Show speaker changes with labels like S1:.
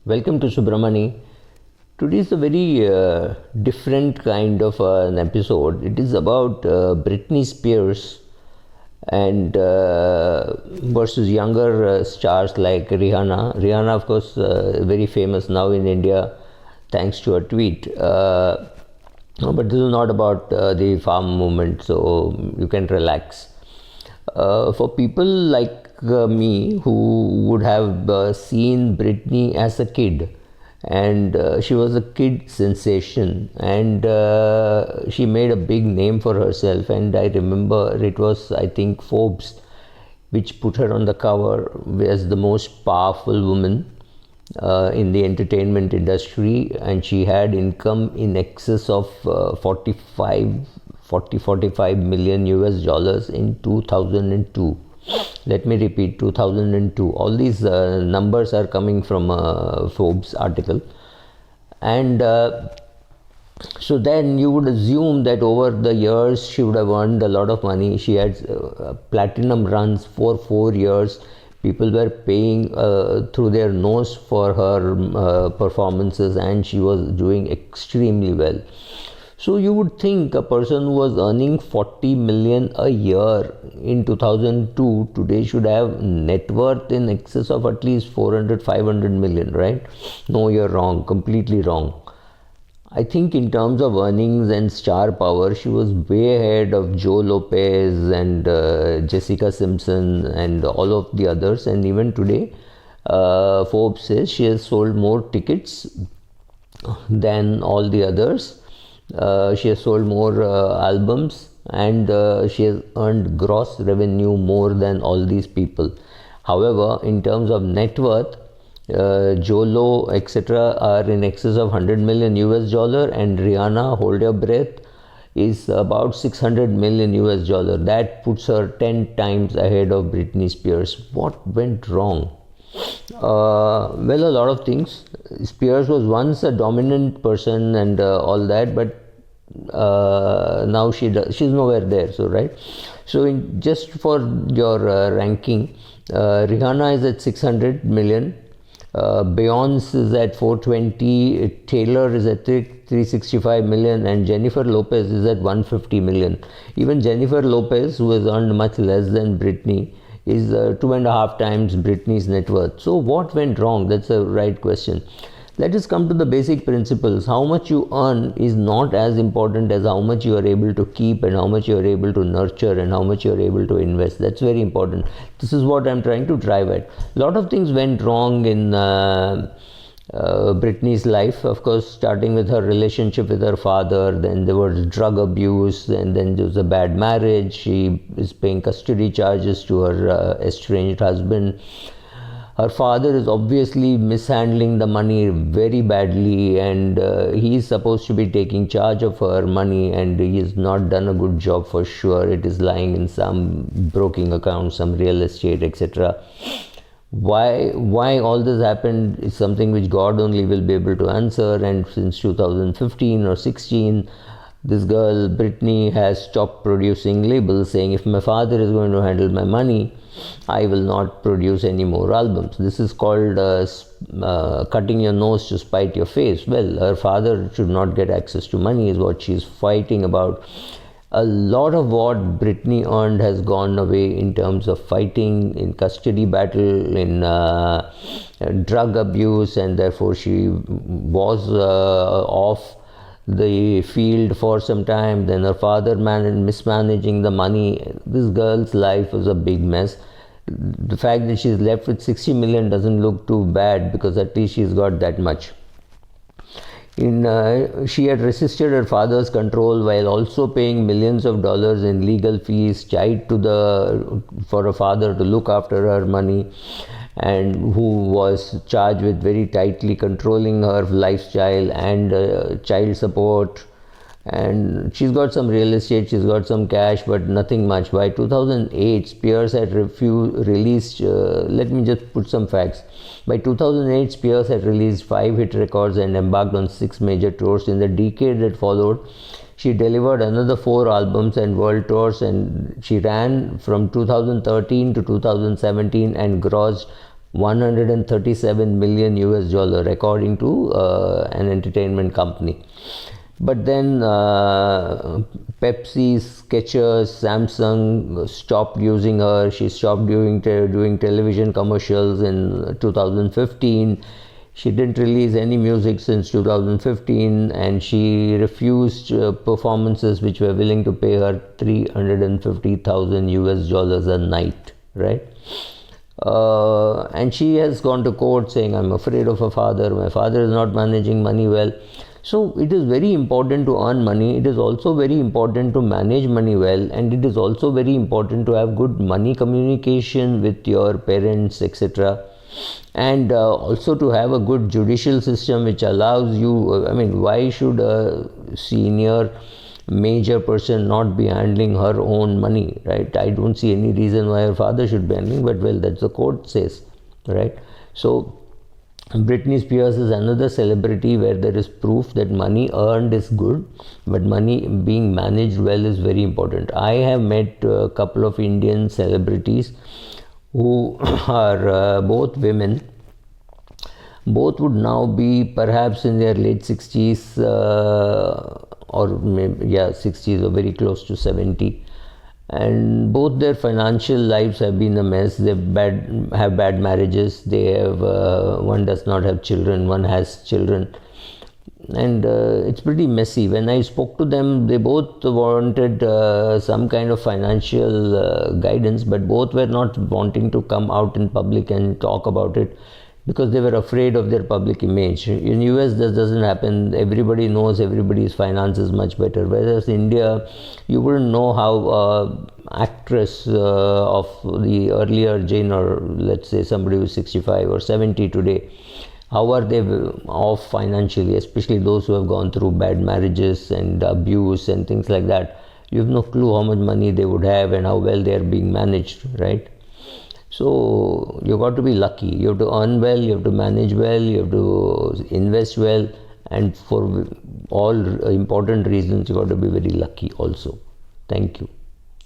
S1: Welcome to Subramani. Today is a very different kind of an episode. It is about Britney Spears and versus younger stars like Rihanna. Rihanna, of course, very famous now in India thanks to a tweet. But this is not about the farm movement, so you can relax. For people like me who would have seen Britney as a kid, and she was a kid sensation, and she made a big name for herself. And I remember it was, I think, Forbes which put her on the cover as the most powerful woman in the entertainment industry, and she had income in excess of 45 million US dollars in 2002. Let me repeat, 2002. All these numbers are coming from a Forbes article. And so then you would assume that over the years she would have earned a lot of money. She had platinum runs for 4 years. People were paying through their nose for her performances, and she was doing extremely well. So you would think a person who was earning 40 million a year in 2002 today should have net worth in excess of at least 400, 500 million, right? No, you're wrong, completely wrong. I think in terms of earnings and star power, she was way ahead of Joe Lopez and Jessica Simpson and all of the others. And even today, Forbes says she has sold more tickets than all the others. She has sold more albums, and she has earned gross revenue more than all these people. However, in terms of net worth, Jolo, etc., are in excess of 100 million US dollar, and Rihanna, hold your breath, is about 600 million US dollar. That puts her 10 times ahead of Britney Spears. What went wrong? Well, a lot of things. Spears was once a dominant person and all that, but now she's nowhere there. So right. So just for your ranking, Rihanna is at 600 million. Beyonce is at 420, Taylor is at 365 million, and Jennifer Lopez is at 150 million. Even Jennifer Lopez, who has earned much less than Britney, is 2.5 times Britney's net worth. So what went wrong? That's the right question. Let us come to the basic principles. How much you earn is not as important as how much you are able to keep, and how much you are able to nurture, and how much you are able to invest. That's very important. This is what I'm trying to drive at. A lot of things went wrong in Britney's life, of course, starting with her relationship with her father. Then there was drug abuse, and then there was a bad marriage. She is paying custody charges to her estranged husband. Her father is obviously mishandling the money very badly, and he is supposed to be taking charge of her money, and he has not done a good job for sure. It is lying in some broking account, some real estate, etc. Why all this happened is something which God only will be able to answer. And since 2015 or 16, this girl Britney has stopped producing labels, saying if my father is going to handle my money, I will not produce any more albums. This is called cutting your nose to spite your face. Well, her father should not get access to money is what she's fighting about. A lot of what Britney earned has gone away in terms of fighting in custody battle, in drug abuse, and therefore she was off the field for some time. Then her father mismanaging the money. This girl's life was a big mess. The fact that she's left with 60 million doesn't look too bad, because at least she's got that much. She had resisted her father's control while also paying millions of dollars in legal fees, tied for her father to look after her money, and who was charged with very tightly controlling her lifestyle and child support. And she's got some real estate, she's got some cash, but nothing much. By 2008, Spears had released, let me just put some facts. By 2008, Spears had released 5 hit records and embarked on 6 major tours. In the decade that followed, she delivered another 4 albums and world tours, and she ran from 2013 to 2017 and grossed $137 million according to an entertainment company. But then Pepsi, Skechers, Samsung stopped using her. She stopped doing television commercials in 2015. She didn't release any music since 2015, and she refused performances which were willing to pay her $350,000 a night, right? And she has gone to court saying, I'm afraid of her father, my father is not managing money well. So it is very important to earn money. It is also very important to manage money well, and it is also very important to have good money communication with your parents, etc. And also to have a good judicial system which allows you, why should a senior major person not be handling her own money, right? I don't see any reason why her father should be handling, but well, that's the court says, right? So Britney Spears is another celebrity where there is proof that money earned is good, but money being managed well is very important. I have met a couple of Indian celebrities who are both women. Both would now be perhaps in their late 60s or maybe 60s or very close to 70. And both their financial lives have been a mess. They have bad marriages. They have one does not have children, one has children, and it's pretty messy. When I spoke to them, they both wanted some kind of financial guidance, but both were not wanting to come out in public and talk about it because they were afraid of their public image. In US, this doesn't happen. Everybody knows everybody's finances much better. Whereas India, you wouldn't know how actress of the earlier Jane, or let's say somebody who's 65 or 70 today, how are they off financially, especially those who have gone through bad marriages and abuse and things like that. You have no clue how much money they would have and how well they are being managed, right? So you got to be lucky. You have to earn well, you have to manage well, you have to invest well, and for all important reasons you got to be very lucky also. Thank you.